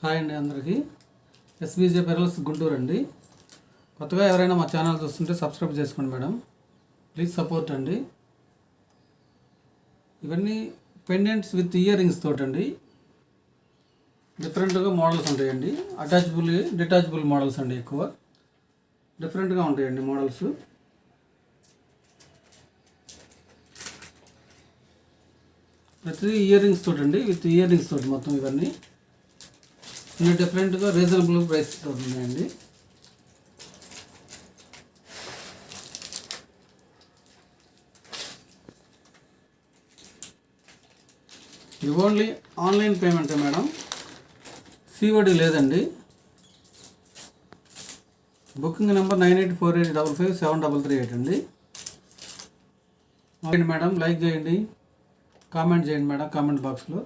Hi అండి అందరికీ. ఎస్బీజే pearls Guntur అండి. కొత్తగా ఎవరైనా మా ఛానల్ చూస్తుంటే సబ్స్క్రైబ్ చేసుకోండి మేడం, ప్లీజ్ సపోర్ట్ అండి. ఇవన్నీ పెండెంట్స్ విత్ ఇయర్ రింగ్స్ తోటండి. డిఫరెంట్గా మోడల్స్ ఉంటాయండి. అటాచబుల్ డిటాచబుల్ మోడల్స్ అండి. ఎక్కువ డిఫరెంట్గా ఉంటాయండి మోడల్స్. ప్రతిదీ ఇయర్ రింగ్స్ తోటండి, విత్ ఇయర్ రింగ్స్ తోటి మొత్తం ఇవన్నీ అన్ని డిఫరెంట్గా రీజనబుల్ ప్రైస్ తోటి ఉన్నాయండి. ఇది ఓన్లీ ఆన్లైన్ పేమెంటే మేడం, సిఓడి లేదండి. బుకింగ్ నెంబర్ 9848555733 అండి. ఓకే మేడం, లైక్ చేయండి, కామెంట్ చేయండి మేడం కామెంట్ బాక్స్లో.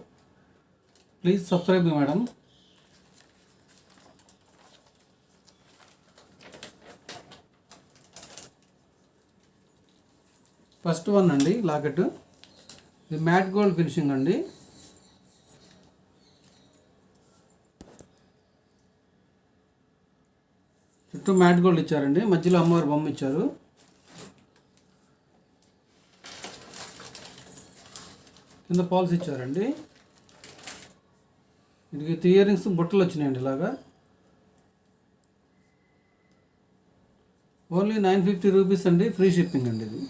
Please subscribe madam. First one అండి లాకెట్. ఇది మ్యాట్ గోల్డ్ ఫినిషింగ్ అండి. చుట్టూ మ్యాట్ గోల్డ్ ఇచ్చారండి, మధ్యలో అమ్మవారి బొమ్మ ఇచ్చారు. కింద పాల్స్ ఇచ్చారండి. ఇది ఇయర్ రింగ్స్ బుట్టలు వచ్చినాయండి ఇలాగా. ఓన్లీ 950 రూపీస్ అండి, ఫ్రీ షిప్పింగ్ అండి ఇది.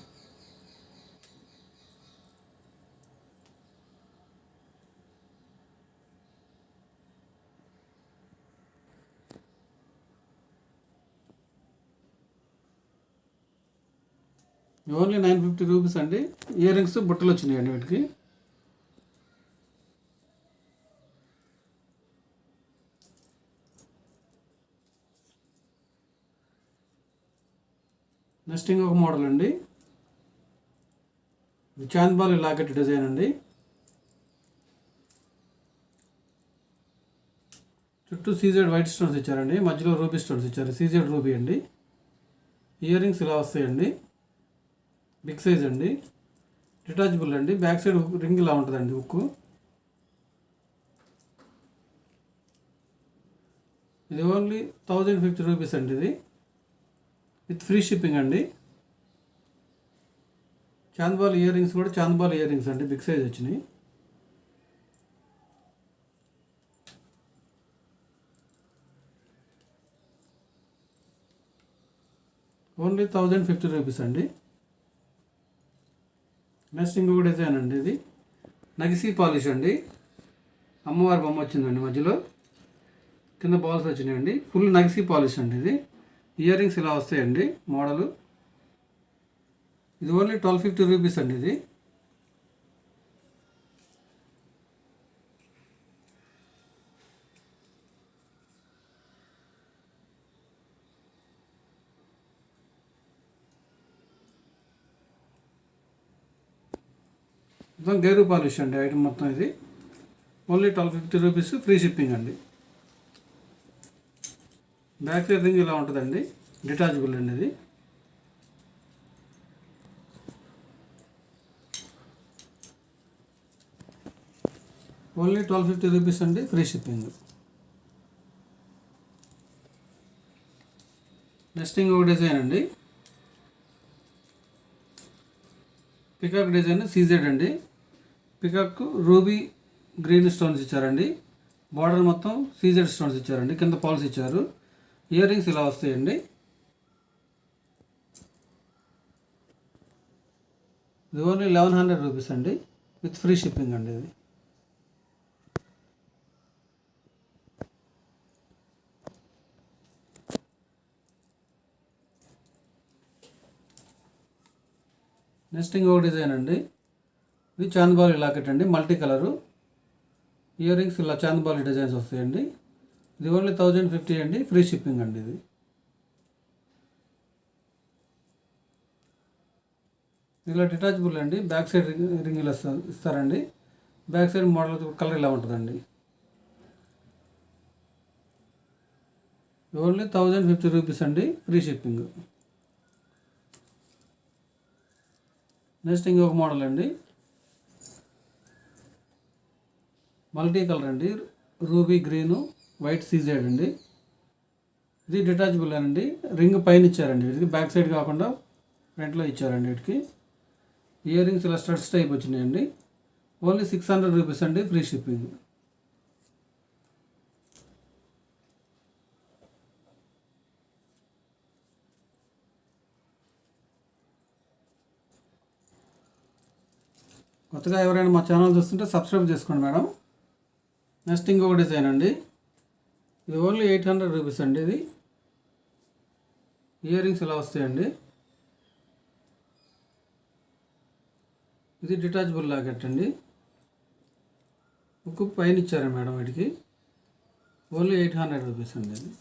ఓన్లీ 950 రూపీస్ అండి. ఇయర్ రింగ్స్ బుట్టలు వచ్చినాయండి వీటికి. నెక్స్ట్ ఇంకొక మోడల్ అండి. ఇది చాంద్బాలి లాకెట్ డిజైన్ అండి. చుట్టూ సీజెడ్ వైట్ స్టోన్స్ ఇచ్చారండి, మధ్యలో రూబీ స్టోన్స్ ఇచ్చారు. సీజెడ్ రూబీ అండి. ఇయర్ రింగ్స్ ఇలా వస్తాయండి, బిగ్ సైజ్ అండి, డిటాచబుల్ అండి. బ్యాక్ సైడ్ రింగ్ ఇలా ఉంటుందండి హుక్. ఇది ఓన్లీ 1050 రూపీస్ అండి ఇది, విత్ ఫ్రీ షిప్పింగ్ అండి. చాంద్బాల్ ఇయర్ రింగ్స్ కూడా చాంద్బాల్ ఇయర్ రింగ్స్ అండి, బిగ్ సైజ్ వచ్చినాయి. ఓన్లీ 1050 రూపీస్ అండి. నెక్స్ట్ ఇంకొక డిజైన్ అండి. ఇది నగిసీ పాలిష్ అండి. అమ్మవారి బొమ్మ వచ్చిందండి, మధ్యలో కింద బాల్స్ వచ్చినాయండి. ఫుల్ నగిసీ పాలిష్ అండి ఇది. ఇయర్ రింగ్స్ ఇలా వస్తాయండి మోడలు. ఇది ఓన్లీ 1250 రూపీస్ అండి ఇది. మొత్తం గేరు పాలిష్ అండి ఐటమ్ మొత్తం ఇది. ఓన్లీ 1250 రూపీస్, ఫ్రీ షిప్పింగ్ అండి. బ్యాక్ సైడ్ రింగ్ ఇలా ఉంటుందండి, డిటాచబుల్ అండి ఇది. ఓన్లీ 1250 రూపీస్ అండి, ఫ్రీ షిప్పింగ్. నెక్స్ట్ ఇంకొక డిజైన్ అండి. పికాక్ డిజైన్ సీజెడ్ అండి. పికాక్ రూబీ గ్రీన్ స్టోన్స్ ఇచ్చారండి. బార్డర్ మొత్తం సీజెడ్ స్టోన్స్ ఇచ్చారండి, కింద పాల్స్ ఇచ్చారు. ఇయర్ రింగ్స్ ఇలా వస్తాయండి. ఇది ఓన్లీ 1100 రూపీస్ అండి, విత్ ఫ్రీ షిప్పింగ్ అండి ఇది. నెక్స్ట్ ఇంకొక డిజైన్ అండి. ఇది చాంద్బాలి లాకెట్ అండి, మల్టీ కలరు. ఇయర్ రింగ్స్ ఇలా చాంద్బాలి డిజైన్స్ వస్తాయండి. ఇది ఓన్లీ 1050 అండి, ఫ్రీ షిప్పింగ్ అండి ఇది. ఇలా డిటాచబుల్ అండి. బ్యాక్ సైడ్ రింగ్ ఇలా ఇస్తారండి. బ్యాక్ సైడ్ మోడల్ కలర్ ఇలా ఉంటుందండి. ఓన్లీ 1050 రూపీస్ అండి, ఫ్రీ షిప్పింగ్. నెక్స్ట్ ఇంకొక మోడల్ అండి, మల్టీ కలర్ అండి, రూబీ గ్రీను వైట్ సీజెడ్ అండి. ఇది డిటాచబుల్ అండి. రింగ్ పైన ఇచ్చారండి. వీటికి బ్యాక్ సైడ్ కాకుండా ఫ్రంట్లో ఇచ్చారండి. వీటికి ఇయర్ రింగ్స్ ఇలా స్టడ్స్ టైప్ వచ్చినాయండి. ఓన్లీ 600 రూపీస్ అండి, ఫ్రీ షిప్పింగ్. కొత్తగా ఎవరైనా మా ఛానల్ చూస్తుంటే సబ్స్క్రైబ్ చేసుకోండి మేడం. నెక్స్ట్ ఇంకొక డిజైన్ అండి. ఇది ఓన్లీ 800 రూపీస్ అండి. ఇది ఇయర్ రింగ్స్ ఇలా వస్తాయండి. ఇది డిటాచబుల్ లాకెట్ అండి. ఉక్కు పైన ఇచ్చారు మేడం. వీటికి ఓన్లీ 800 రూపీస్ అండి. ఇది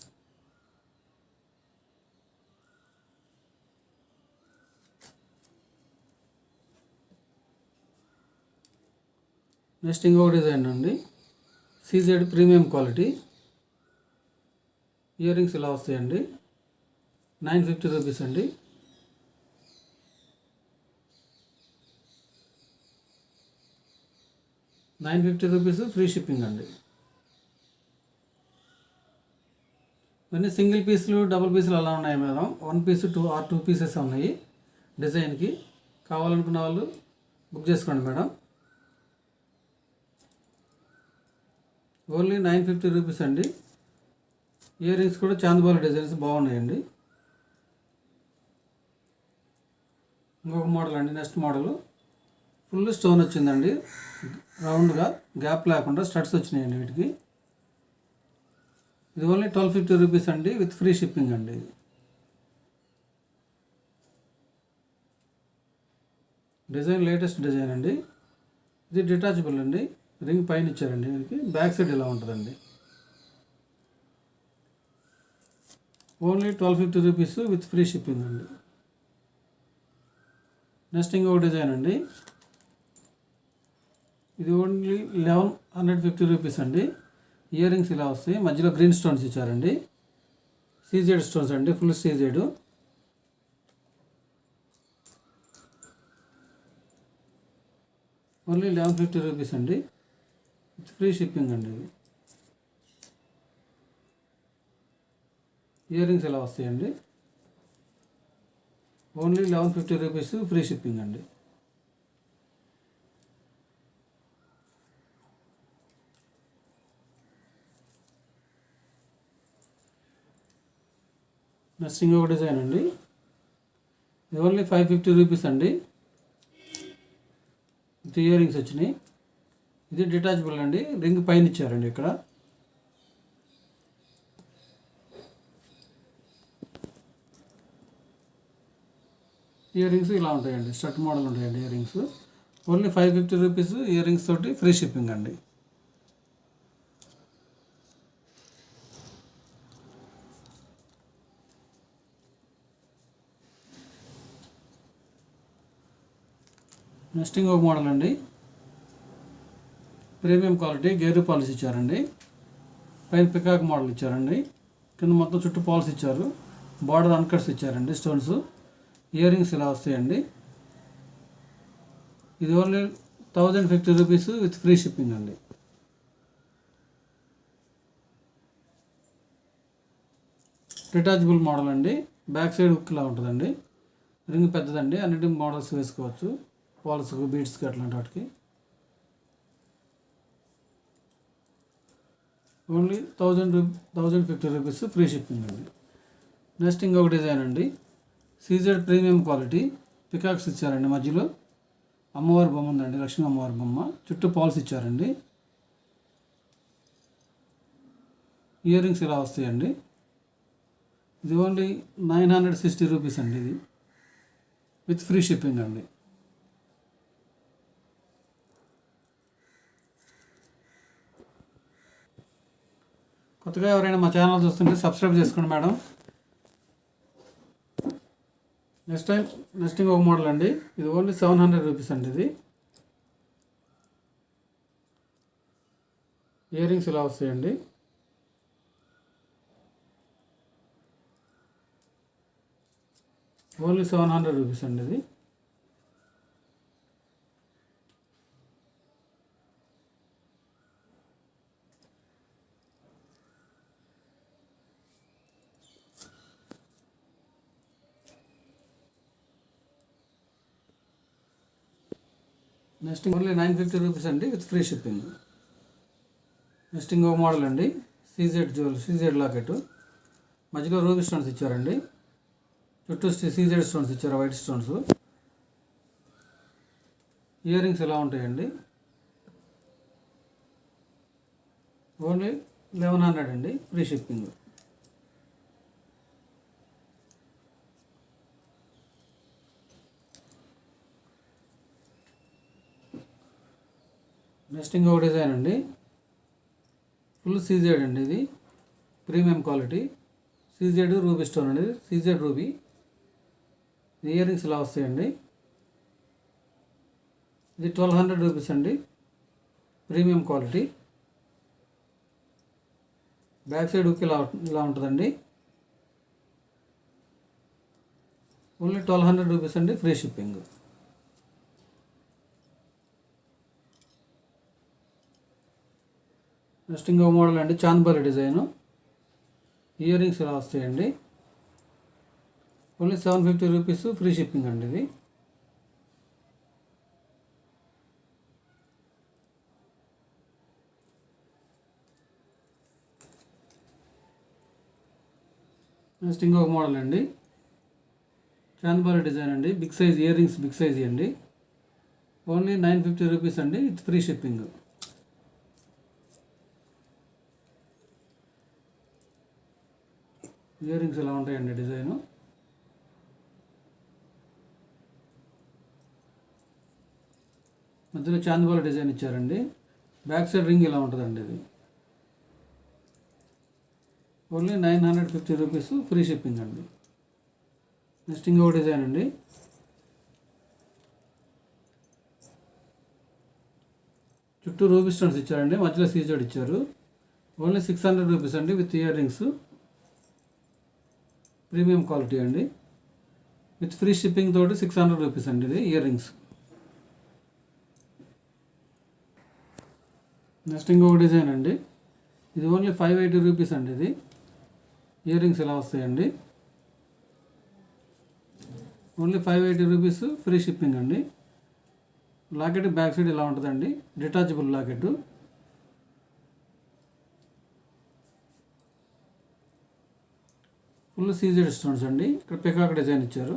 నెక్స్ట్ ఇంకొక డిజైన్ అండి. CZ premium quality ear rings ఇలా వస్తాయండి. 950 రూపీస్ అండి. ₹950 ఫ్రీ షిప్పింగ్ అండి. ఇవన్నీ సింగిల్ పీసులు, డబుల్ పీసులు అలా ఉన్నాయి మేడం. 1 పీస్ 2 పీసెస్ ఉన్నాయి. డిజైన్కి కావాలనుకున్న వాళ్ళు బుక్ చేసుకోండి మేడం. ఓన్లీ 950 రూపీస్ అండి. ఇయర్ రింగ్స్ కూడా చాందబాలి డిజైన్స్ బాగున్నాయండి. ఇంకొక మోడల్ అండి. నెక్స్ట్ మోడల్ ఫుల్ స్టోన్ వచ్చిందండి. రౌండ్గా గ్యాప్ లేకుండా స్టడ్స్ వచ్చినాయండి వీటికి. ఇది ఓన్లీ 1250 రూపీస్ అండి, విత్ ఫ్రీ షిప్పింగ్ అండి. డిజైన్ లేటెస్ట్ డిజైన్ అండి. ఇది డిటాచబుల్ అండి. రింగ్ పైన ఇచ్చారండి. వీరికి బ్యాక్ సైడ్ ఇలా ఉంటుందండి. Only 1250 rupees with free shipping అండి. నెక్స్ట్ ఇంకొక డిజైన్ అండి. ఇది ఓన్లీ 1150 రూపీస్ అండి. ఇయర్ రింగ్స్ ఇలా వస్తాయి. మధ్యలో గ్రీన్ స్టోన్స్ ఇచ్చారండి. సీజెడ్ స్టోన్స్ అండి, ఫుల్ సీజెడ్. ఓన్లీ 1150 రూపీస్ అండి, విత్ ఫ్రీ షిప్పింగ్ అండి. ఇది ఇయర్ రింగ్స్ ఇలా వస్తాయండి. ఓన్లీ 1150 రూపీస్ ఫ్రీ షిప్పింగ్ అండి. నెక్స్ట్ ఇంకొక డిజైన్ అండి. ఇది ఓన్లీ 550 రూపీస్ అండి. విత్ ఇయర్ రింగ్స్ వచ్చినాయి. ఇది డిటాచబుల్ అండి. రింగ్ పైన ఇచ్చారండి. ఇక్కడ ఇయర్ రింగ్స్ ఇలా ఉంటాయండి. స్టడ్ మోడల్ ఉంటాయండి ear rings. Only 550 rupees year rings తోటి ఫ్రీ షిప్పింగ్ అండి. నెక్స్ట్ ఇంకొక మోడల్ అండి. ప్రీమియం క్వాలిటీ గేరు పాలిస్ ఇచ్చారండి. పైన పికాక్ మోడల్ ఇచ్చారండి. కింద మొత్తం చుట్టూ పాల్స్ ఇచ్చారు. బార్డర్ అన్కట్స్ ఇచ్చారండి స్టోన్స్. ఇయర్ రింగ్స్ ఇలా వస్తాయండి. ఇది only 1050 rupees with free shipping అండి. డిటాచబుల్ మోడల్ అండి. బ్యాక్ సైడ్ హుక్ ఇలా ఉంటుందండి. రింగ్ పెద్దదండి. అన్నిటి మోడల్స్ వేసుకోవచ్చు. పాల్స్కి, బీడ్స్కి అట్లాంటి వాటికి. ఓన్లీ 1050 రూపీస్ ఫ్రీ షిప్పింగ్ అండి. నెక్స్ట్ ఇంకొక డిజైన్ అండి. సీజెడ్ ప్రీమియం క్వాలిటీ పికాక్స్ ఇచ్చారండి. మధ్యలో అమ్మవారి బొమ్మ ఉందండి, లక్ష్మీ అమ్మవారి బొమ్మ. చుట్టూ పాల్స్ ఇచ్చారండి. ఇయర్ రింగ్స్ ఇలా వస్తాయండి. ఇది ఓన్లీ 960 రూపీస్ అండి. ఇది విత్ ఫ్రీ షిప్పింగ్ అండి. కొత్తగా ఎవరైనా మా ఛానల్ చూస్తుంటే సబ్స్క్రైబ్ చేసుకోండి మేడం. నెక్స్ట్ ఇంకొక మోడల్ అండి. ఇది ఓన్లీ 700 రూపీస్ అండి. ఇది ఇయర్ రింగ్స్ ఇలా వస్తాయండి. ఓన్లీ 700 రూపీస్ అండి. ఇది నెక్స్ట్ ఓన్లీ 950 రూపీస్ అండి విత్ ఫ్రీ షిప్పింగ్. నెక్స్ట్ ఇంకో మోడల్ అండి, సీజెడ్ లాకెట్. మధ్యలో రూబీ స్టోన్స్ ఇచ్చారండి, చుట్టూ సీజెడ్ స్టోన్స్ ఇచ్చారు, వైట్ స్టోన్స్. ఇయర్ రింగ్స్ ఎలా ఉంటాయండి, ఓన్లీ 1100 అండి ఫ్రీ షిప్పింగ్. నెక్స్ట్ ఇంకొక డిజైన్ అండి, ఫుల్ సీజెడ్ అండి, ఇది premium quality CZ ruby stone అండి, సీజెడ్ రూబీ. ఇయర్ రింగ్స్ ఇలా వస్తాయండి. ఇది 1200 రూపీస్ అండి, premium quality. Back side hook ఇలా ఉంటుందండి, ఓన్లీ 1200 రూపీస్ అండి ఫ్రీ షిప్పింగ్. నెక్స్ట్ ఇంకో మోడల్ అండి, చాంద్బాలి డిజైను. ఇయర్ రింగ్స్ ఇలా వస్తాయండి, ఓన్లీ 750 రూపీస్ ఫ్రీ షిప్పింగ్ అండి ఇది. నెక్స్ట్ ఇంకొక మోడల్ అండి, చాంద్బాలి డిజైన్ అండి, big size earrings, big size అండి, ఓన్లీ 950 రూపీస్ అండి with free shipping. Earrings ఎలా ఉంటాయండి డిజైను. మధ్యలో చాంద్బాలి డిజైన్ ఇచ్చారండి, బ్యాక్ సైడ్ రింగ్ ఇలా ఉంటుందండి ఇది. ఓన్లీ 950 రూపీస్ ఫ్రీ షిప్పింగ్ అండి. నెక్స్ట్ ఇంకో డిజైన్ అండి, చుట్టూ రూబీ స్టోన్స్ ఇచ్చారండి, మధ్యలో సీజెడ్ ఇచ్చారు. ఓన్లీ 600 రూపీస్ అండి with ear rings, premium quality అండి, విత్ ఫ్రీ షిప్పింగ్ తోటి 600 రూపీస్ అండి ఇది ఇయర్ రింగ్స్. నెక్స్ట్ ఇంకొక డిజైన్ అండి, ఇది ఓన్లీ 580 రూపీస్ అండి ఇది. ఇయర్ రింగ్స్ ఎలా వస్తాయండి, ఓన్లీ 580 రూపీస్ ఫ్రీ షిప్పింగ్ అండి. లాకెట్ బ్యాక్ సైడ్ ఇలా ఉంటుందండి, detachable locket. Full CZ stones అండి, ఇక్కడ పికాక్ డిజైన్ ఇచ్చారు,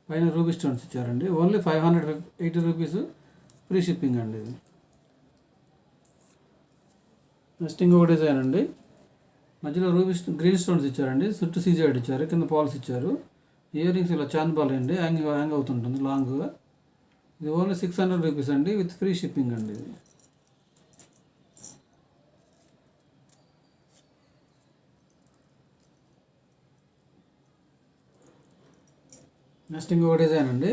పైన రూబీ స్టోన్స్ ఇచ్చారండి. ఓన్లీ 580 రూపీస్ ఫ్రీ షిప్పింగ్ అండి ఇది. నెక్స్ట్ ఇంకొక డిజైన్ అండి, మధ్యలో గ్రీన్ స్టోన్స్ ఇచ్చారండి, చుట్టూ సీజెడ్ ఇచ్చారు, కింద పాల్స్ ఇచ్చారు. ఇయర్ రింగ్స్ ఇలా చాంద్బాల్ అండి, హ్యాంగ్ అవుతుంటుంది లాంగ్గా. ఇది ఓన్లీ 600 రూపీస్ అండి విత్ ఫ్రీ షిప్పింగ్ అండి ఇది. నెక్స్ట్ ఇంకొక డిజైన్ అండి,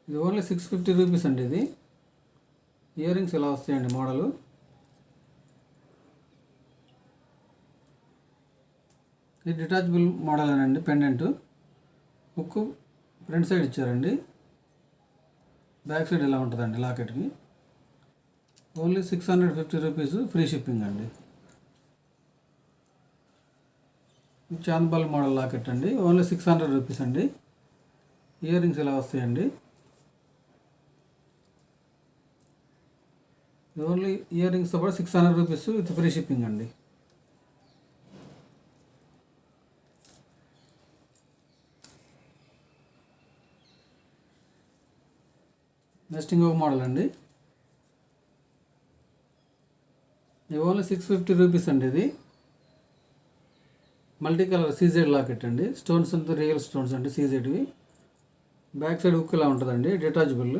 ఇది ఓన్లీ 650 రూపీస్ అండి ఇది. ఇయర్ రింగ్స్ ఇలా వస్తాయండి మోడలు. ఇది డిటాచబుల్ మోడల్ అండి, పెండెంట్. హుక్ ఫ్రంట్ సైడ్ ఇచ్చారండి, బ్యాక్ సైడ్ ఇలా ఉంటుందండి లాకెట్కి. ఓన్లీ 650 రూపీస్ ఫ్రీ షిప్పింగ్ అండి. చాంద్బాల్ మోడల్ లాకెట్ అండి, ఓన్లీ 600 రూపీస్ అండి. ఇయర్ రింగ్స్ ఇలా వస్తాయండి, ఓన్లీ ఇయర్ రింగ్స్తో పాటు 600 రూపీస్ విత్ ఫ్రీ షిప్పింగ్ అండి. నెక్స్ట్ ఇంకొక మోడల్ అండి, ఇది ఓన్లీ 650 రూపీస్ అండి ఇది. మల్టీ కలర్ సీజెడ్ లాకెట్ అండి, స్టోన్స్ అంతా రియల్ స్టోన్స్ అండి సీజెడ్వి. బ్యాక్ సైడ్ హుక్ ఇలా ఉంటుందండి, డిటాచబుల్.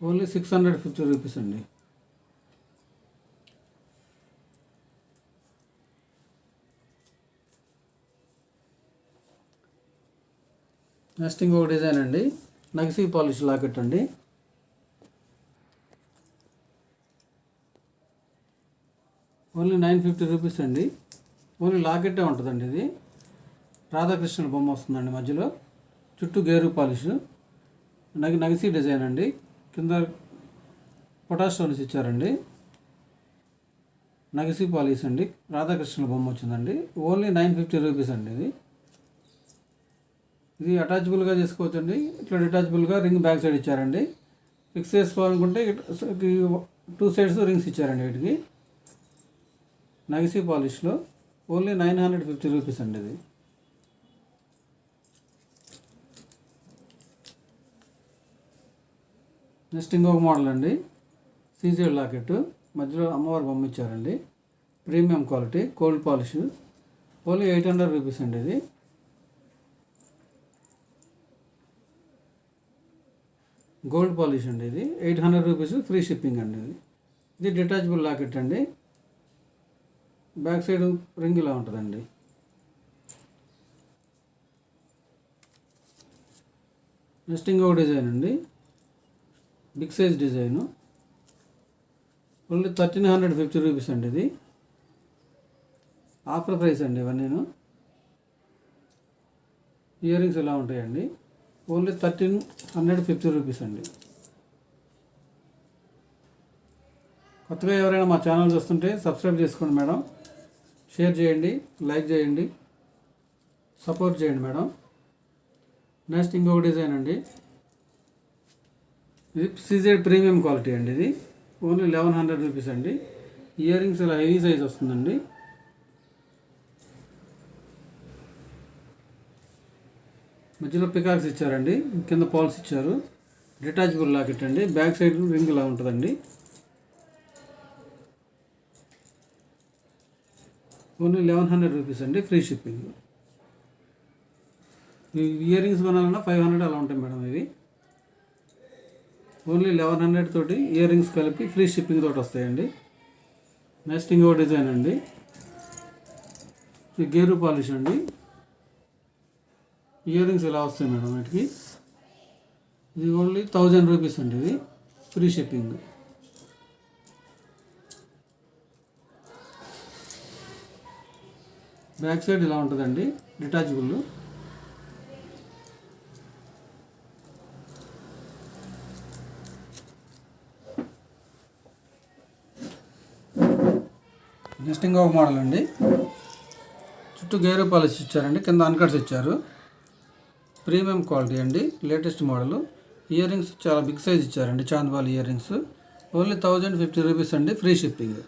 ఓన్లీ 650 రూపీస్ అండి. నెక్స్ట్ ఇంకొక డిజైన్ అండి, నగిసీ పాలిష్ లాకెట్ అండి. ఓన్లీ 950 రూపీస్ అండి. ఓన్లీ లాకెట్టే ఉంటుందండి ఇది. రాధాకృష్ణుల బొమ్మ వస్తుందండి మధ్యలో, చుట్టూ గేరు పాలిష్, నగిసీ డిజైన్ అండి. కింద పొటాష్ స్టోన్స్ ఇచ్చారండి, నగిసీ పాలిష్ అండి, రాధాకృష్ణుల బొమ్మ వచ్చిందండి. ఓన్లీ 950 రూపీస్ అండి ఇది. ఇది అటాచబుల్గా చేసుకోవచ్చండి. ఇట్లా డిటాచబుల్గా రింగ్ బ్యాక్ సైడ్ ఇచ్చారండి. ఫిక్స్ చేసుకోవాలనుకుంటే 2 సైడ్స్ రింగ్స్ ఇచ్చారండి. వీటికి నగిసీ పాలిష్లో ఓన్లీ 950 రూపీస్ అండి. ఇది నెక్స్ట్ ఇంకొక మోడల్ అండి, సీజెడ్ లాకెట్, మధ్యలో అమ్మవారి బొమ్మ ఇచ్చారండి. Premium quality cold polish, only 800 rupees అండి. ఇది గోల్డ్ పాలిష్ అండి. ఇది 800 రూపీస్, ఫ్రీ షిప్పింగ్ అండి. ఇది డిటాచబుల్ లాకెట్ అండి. బ్యాక్ సైడ్ రింగ్ ఇలా ఉంటుందండి. నెక్స్ట్ ఇంకొక డిజైన్ అండి, big size design, only 1350 rupees అండి. ఇది ఆఫర్ ప్రైస్ అండి. ఇవన్నీను ఇయర్ రింగ్స్ ఇలా ఉంటాయండి. ఓన్లీ 1350 రూపీస్ అండి. కొత్తగా ఎవరైనా మా ఛానల్ చూస్తుంటే సబ్స్క్రైబ్ చేసుకోండి మేడం, షేర్ చేయండి, లైక్ చేయండి, సపోర్ట్ చేయండి మేడం. నెక్స్ట్ ఇంకొక డిజైన్ అండి, ఇది సీజెడ్ ప్రీమియం క్వాలిటీ అండి. ఇది ఓన్లీ 1100 రూపీస్ అండి. ఇయర్ రింగ్స్ ఇలా హెవీ సైజ్ వస్తుందండి. మధ్యలో పికాక్స్ ఇచ్చారండి, కింద పాల్స్ ఇచ్చారు. డిటాచబుల్ లాకెట్ అండి. బ్యాక్ సైడ్ రింగ్ ఇలా ఉంటుందండి. ఓన్లీ 1100 రూపీస్ అండి, ఫ్రీ షిప్పింగ్. ఇయర్ రింగ్స్ కొనాలన్నా 500 అలా ఉంటాయి మేడం. ఇవి ఓన్లీ 1100 తోటి ఇయర్ రింగ్స్ కలిపి ఫ్రీ షిప్పింగ్ తోటి వస్తాయండి. నెక్స్ట్ ఇంకో డిజైన్ అండి, ఇది గేరు పాలిష్ అండి. ఇయర్ రింగ్స్ ఇలా వస్తాయి మేడం వీటికి. ఇది ఓన్లీ 1000 రూపీస్ అండి. ఇది ఫ్రీ షిప్పింగ్. బ్యాక్ సైడ్ ఇలా ఉంటుందండి, డిటాచబుల్. నెక్స్ట్ ఇంకొక మోడల్ అండి, చుట్టూ గేరు పాలిష్ ఇచ్చారండి, కింద అన్కట్స్ ఇచ్చారు. ప్రీమియం క్వాలిటీ అండి, లేటెస్ట్ మోడల్. ఇయర్ రింగ్స్ చాలా బిగ్ సైజ్ ఇచ్చారండి, చాంద్బాల్ ఇయర్ రింగ్స్. ఓన్లీ 1050 రూపీస్ అండి, free shipping.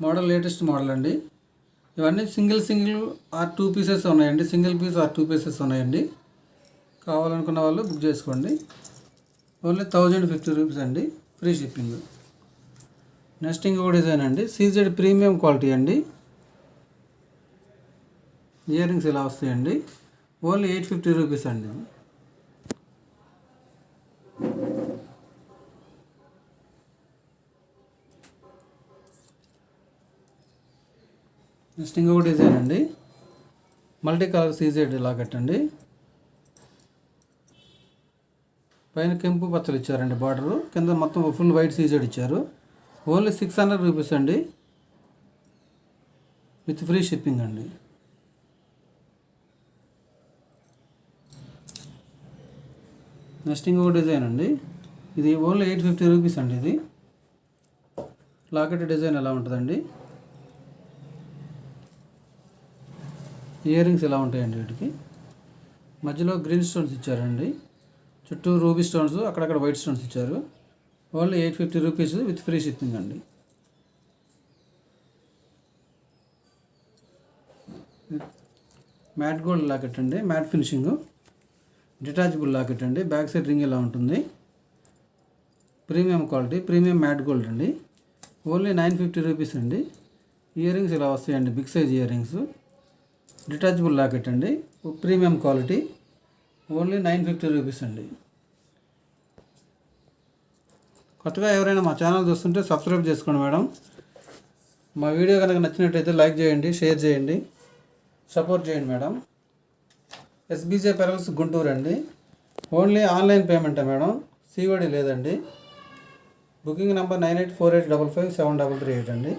Model latest model అండి. ఇవన్నీ సింగిల్ ఆర్ 2 పీసెస్ ఉన్నాయండి. సింగిల్ పీస్ ఆర్ 2 పీసెస్ ఉన్నాయండి. కావాలనుకున్న వాళ్ళు బుక్ చేసుకోండి. ఓన్లీ 1050 రూపీస్ అండి, ఫ్రీ షిప్పింగ్. నెక్స్ట్ ఇంకొక డిజైన్ అండి, సీజెడ్ ప్రీమియం క్వాలిటీ అండి. ఇయర్ రింగ్స్ ఇలా వస్తాయండి. ఓన్లీ 850 రూపీస్ అండి. నెక్స్ట్ ఇంకొక డిజైన్ అండి, మల్టీ కలర్ సీజెడ్ లాకెట్ అండి. పైన కెంపు పచ్చలు ఇచ్చారండి బార్డరు, కింద మొత్తం ఫుల్ వైట్ సీజెడ్ ఇచ్చారు. ఓన్లీ 600 రూపీస్ అండి, విత్ ఫ్రీ షిప్పింగ్ అండి. నెక్స్ట్ ఇంకొక డిజైన్ అండి, ఇది ఓన్లీ 850 రూపీస్ అండి. ఇది లాకెట్ డిజైన్ ఎలా ఉంటుందండి. ఇయర్ రింగ్స్ ఎలా ఉంటాయండి వీటికి. మధ్యలో గ్రీన్ స్టోన్స్ ఇచ్చారండి, చుట్టూ రూబీ స్టోన్స్, అక్కడక్కడ వైట్ స్టోన్స్ ఇచ్చారు. Only 850 rupees with free shipping అండి. మ్యాట్ గోల్డ్ లాకెట్ అండి, మ్యాట్ ఫినిషింగ్, డిటాచబుల్ లాకెట్ అండి. బ్యాక్ సైడ్ రింగ్ ఇలా ఉంటుంది. Premium quality, premium matte gold అండి. ఓన్లీ 950 రూపీస్ అండి. ఇయర్ రింగ్స్ ఇలా వస్తాయండి, big size earrings. Detachable locket అండి, ప్రీమియం క్వాలిటీ. ఓన్లీ 950 రూపీస్ అండి. కొత్తగా ఎవరైనా మా ఛానల్ చూస్తుంటే సబ్స్క్రైబ్ చేసుకోండి మేడం. మా వీడియో కనుక నచ్చినట్టయితే లైక్ చేయండి, షేర్ చేయండి, సపోర్ట్ చేయండి మేడం. ఎస్బీజే పెరల్స్ గుంటూరు అండి. ఓన్లీ ఆన్లైన్ పేమెంటే మేడం, సిఓడి లేదండి. బుకింగ్ నెంబర్ 9848555738 అండి.